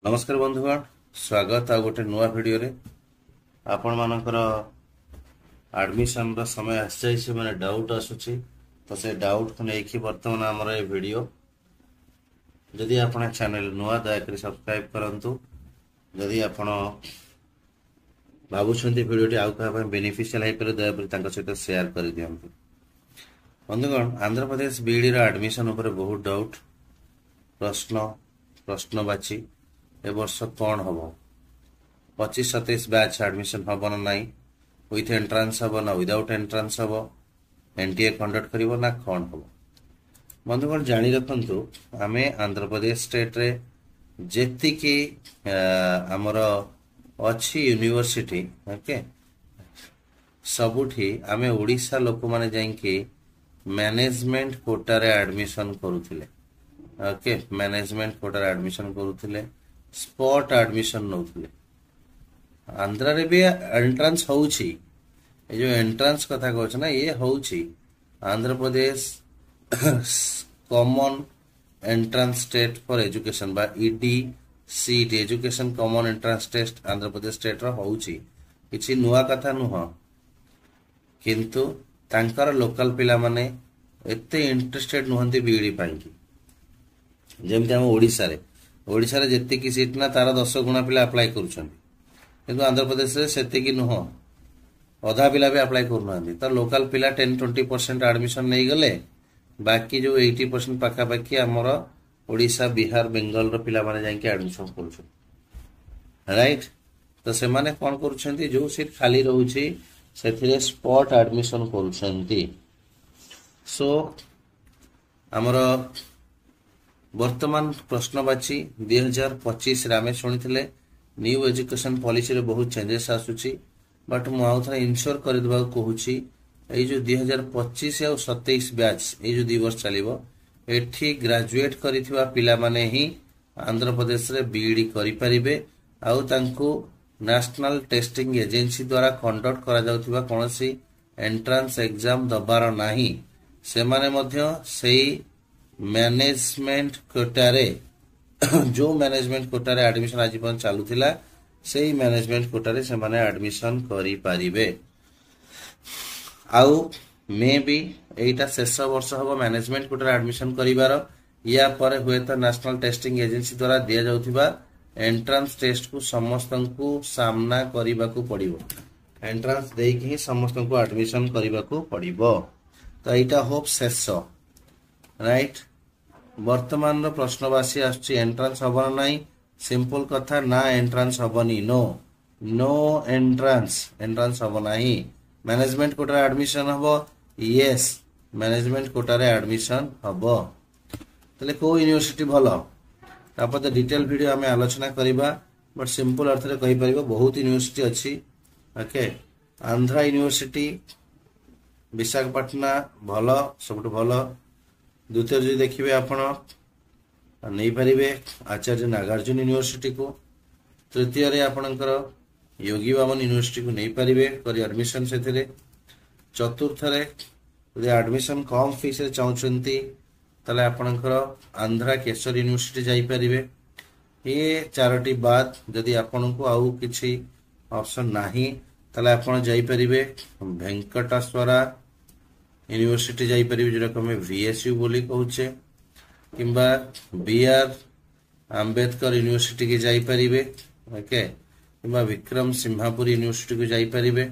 नमस्कार बंधुगण स्वागत आ गोटे नुआ वीडियो रे आपण मानकर एडमिशन रो समय आसी मैंने डाउट आसुची तो से डाउट को लेकिन वर्तमान आमर ये वीडियो जदि आपण चैनल नुआ दयाकोरी सब्सक्राइब करंतु जदि आपण भावुंट भिडियोटी आउ क्या बेनिफिशियल हो पारे दयाकोरी सहित शेयर कर दिंतु। बंधुगण आंध्र प्रदेश बीईडी रो एडमिशन उपर बहुत डाउट प्रश्नवाची ए वर्ष कौन हम 25-27 बैच एडमिशन हम ना नाई विथ एंट्रांस हम ना विदाउट एंट्रांस हम एनटीए कंडक्ट करिवो ना कौन हम। बंधुगण जानी रखंतु आमे आंध्र प्रदेश स्टेट रे जेति की हमर अच्छी यूनिवर्सिटी ओके सबुठी आमे ओडिशा लोक माने जाइंकी मैनेजमेंट कोटा रे एडमिशन करूथिले ओके मैनेजमेंट कोटा रे एडमिशन करूथिले स्पॉट एडमिशन नौथिले। आंध्रा रे भी एंट्रांस होउची ए जो एंट्रांस कथा कहछ ना ये होउची Andhra Pradesh common entrance test for education बा ED CET education common entrance test Andhra Pradesh state रो होउची किछि नुआ कथा नुह किंतु तांकर लोकल पिला माने एते इंटरेस्टेड नुहंती बीईडी पाइकी जेमति हम ओडिशा रे जेतिकी सीट ना तार 10 गुणा पिला अप्लाई करूछंती किंतु आंध्र प्रदेश रे सेतिकी नुह अधा पिला भी अप्लाई करूनांती तो लोकल पिला 10-20% एडमिशन नहीं गले बाकी जो 80% पाखा पाखी हमर ओडिशा बिहार बेंगल रो पिला माने जाके एडमिशन करूछन राइट। तो से माने कोन करूछंती जो सीट खाली रहउची सेथिरे स्पॉट एडमिशन करूछंती। सो हमर वर्तमान प्रश्नवाची 2025 रे आमे शुणिथिले न्यू एजुकेशन पॉलिसी रे बहुत चेंजेस आसुची बट मु आउ थरा इंश्योर कर देबा कहूची ए जो 2025 और 27 बैच ए जो 2 वर्ष चलिबो एठी ग्रेजुएट करिथिबा पिला माने ही आंध्र प्रदेश रे बीईडी करि परिबे आउ तांको नेशनल टेस्टिंग एजेंसी द्वारा कंडक्ट करा जाउथिबा कोनसी एंट्रांस एग्जाम दबार नाही से माने मध्य सेही मैनेजमेंट कोटारे जो मैनेजमेंट कोटारे एडमिशन आज पन चालू थिला सेही मैनेजमेंट कोटारे से माने एडमिशन करि पारिबे आउ मे बी एटा शेष वर्ष हबो मैनेजमेंट कोटारे एडमिशन करिवार या पर हुए तो नेशनल टेस्टिंग एजेंसी द्वारा दिया जाउथिबा एंट्रांस टेस्ट को समस्तंकु सामना करिबाकू पड़िबो एंट्रांस देकी ही समस्तंकु एडमिशन करिबाकू पड़िबो तो एटा होप शेष राइट। वर्तमान प्रश्नवासी आछि एंट्रांस हबो नाही सिंपल कथा ना एंट्रांस हबनी नो एंट्रांस हबो नाही मैनेजमेंट कोटा एडमिशन हबो यस मैनेजमेंट कोटा रे एडमिशन हबो तले को यूनिवर्सिटी भलो तापर डिटेल वीडियो हमें आलोचना करिबा बट सिंपल अर्थ रे कहि परिबो बहुत यूनिवर्सिटी अछि ओके आंध्रा यूनिवर्सिटी विशाखापट्टना भलो सबटु भलो द्वितीय जो देखिए आप नहीं पारे आचार्य नागार्जुन यूनिवर्सिटी को तृतीय रे आपणकर योगी बामन यूनिवर्सिटी को नहीं पारे करी एडमिशन से चतुर्थ रे यदि एडमिशन कम फीस रे चाहते तले आपणकर आंध्रा केशर यूनिवर्सिटी जाई पारिबे ये चारोटी बाद जदि आपन को आउ किछि ऑप्शन नाही तले आपण जाई पारिबे वेंकटेश्वरा यूनिवर्सिटी जाई परिबे जोरा कमे वीएसयू बोली कहूचे किंबा बीआर अंबेडकर यूनिवर्सिटी के जाई परिबे ओके किंबा विक्रम सिंहापुर यूनिवर्सिटी को जाई परिबे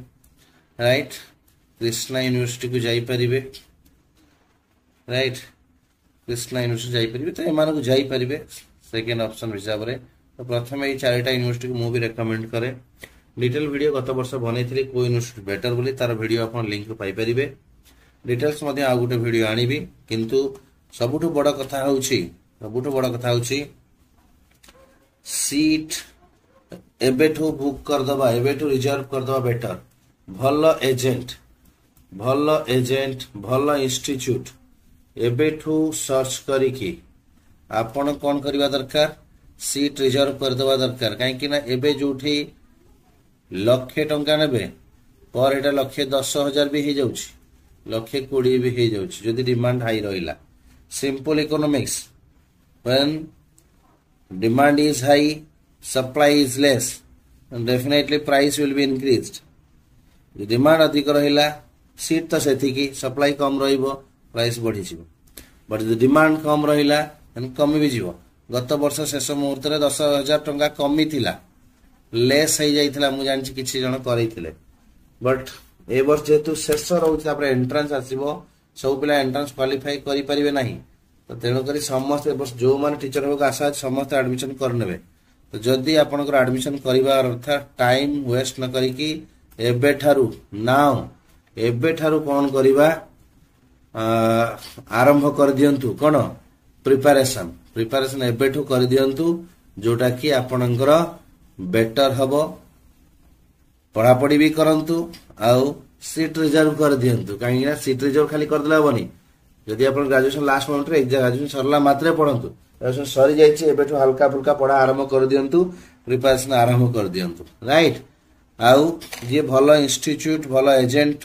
राइट कृष्णा यूनिवर्सिटी को जाई परिबे राइट कृष्णा यूनिवर्सिटी जाई परिबे तो एमान को जाई परिबे सेकंड ऑप्शन हिसाब रे। तो प्रथम ए चारटा यूनिवर्सिटी को मु भी रेकमेंड करे डिटेल वीडियो गत वर्ष बनैथिली को यूनिवर्सिटी बेटर बोली तार वीडियो आपण लिंक पाई परिबे डिटेल्स मध्य आ गोटे वीडियो आनिबी किंतु सबुठु बड़ कथा होउची सीट एबेठु बुक कर दबा एबेठु रिजर्व कर दबा बेटर भल एजेंट भल इंस्टीट्यूट एबेठु सर्च करिकी आपण कोन करबा दरकार सीट रिजर्व कर दबा दरकार काहे कि ना एबे जोठी लाख टंका नेबे पर एटा 1,10,000 भी हे जाउची 1,20,000 भी हो जाउची जदि डिमांड हाई रहिला simple economics when demand is high, supply is less, and definitely price will be increased. Demand अधिक रहिला सीट तो सेथिकी सप्लाई कम रहिबो प्राइस बढ़ी जिवो बट डिमांड कम रहिला एंड कमी भी जिवो गत वर्ष शेष मुहूर्त रे 10,000 टंका कमी थिला लेस हो जाइथिला मु जानछि किछि जण करैथिले बट ए वर्ष जेतु शेष रहउछि तापर एंट्रेंस आसीबो सब पिला एंट्रेंस क्वालिफाई करि परिबे नाही तो तेणु करी समस्त ए वर्ष जो माने टीचर होक आशा समस्त एडमिशन करनेबे तो जदी आपनकर एडमिशन करिवार अर्थ टाइम वेस्ट न करी कि एबे ठारू नाउ एबे ठारू कोन करिवा आरंभ कर दियंतु कोन प्रिपरेशन एबे ठू कर दियंतु जोटा कि आपनकर बेटर हबो पढ़ा पढ़ी भी करंतु आउ सीट रिजर्व कर दियंतु काहे ना सीट रिजर्व खाली कर देला बनी जदि अपन ग्रेजुएशन लास्ट मोमेंट रे ग्रेजुएशन सरला मात्रे पढंतु ग्रेजुएशन सरी जाइछि एबे ठू हल्का फुल्का पढ़ा आरंभ कर दियंतु प्रिपरेशन आरंभ कर दियंतु राइट आउ जे भलो इंस्टीट्यूट भलो एजेंट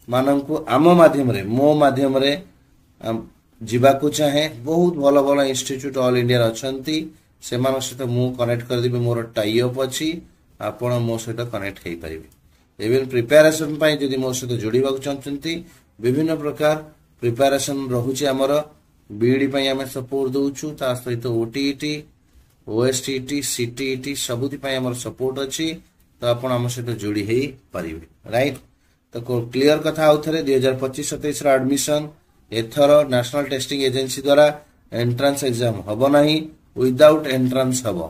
माननकु आम माध्यम रे मो माध्यम रे जीवाकू चाहे बहुत भलो भलो इंस्टीट्यूट ऑल इंडिया अछंती से मानक सहित मु कनेक्ट कर दिबे मोर टाई अप अछि आपण मो सहित कनेक्ट हेई परिबे इवन प्रिपरेशन पाई जदि मो सहित जोड़ीबा चाहचंती विभिन्न प्रकार प्रिपरेशन रहुची हमर बीडी पाई हमें सपोर्ट दउछु ता सहित ओटीईटी ओएसटीटी सीटीईटी सबुति पाई हमर सपोर्ट अछि तो आपण हम सहित जोड़ी हेई परिबे राइट तो क्लियर कथा आउथरे 2025-27 रा एडमिशन एथर नेशनल टेस्टिंग एजेंसी द्वारा एंट्रेंस एग्जाम हबो नाही विदाउट एंट्रेंस हबो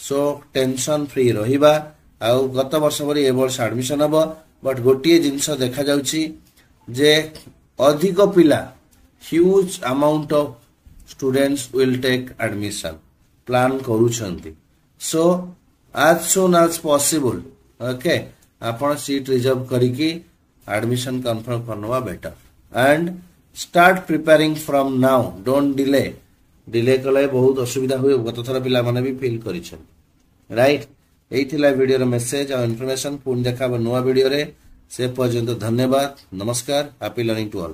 सो टेंशन फ्री रहिबा आउ गत वर्ष भरी ए वर्ष एडमिशन हबो बट गोटिए जिंस देखा जाउची जे अधिक पिला huge amount of students will take admission plan करूछंती so as soon as possible okay आपण सीट रिजर्व करिकी एडमिशन कंफर्म करनवा better and start preparing from now don't delay कले बहुत असुविधा हुए गत थरा पिला माने भी फील करिछन राइट एई थिला वीडियो रो मेसेज और इन्फॉर्मेशन पुन देखाबो नवा वीडियो रे से पर्यंत धन्यवाद नमस्कार हैप्पी लर्निंग टू ऑल।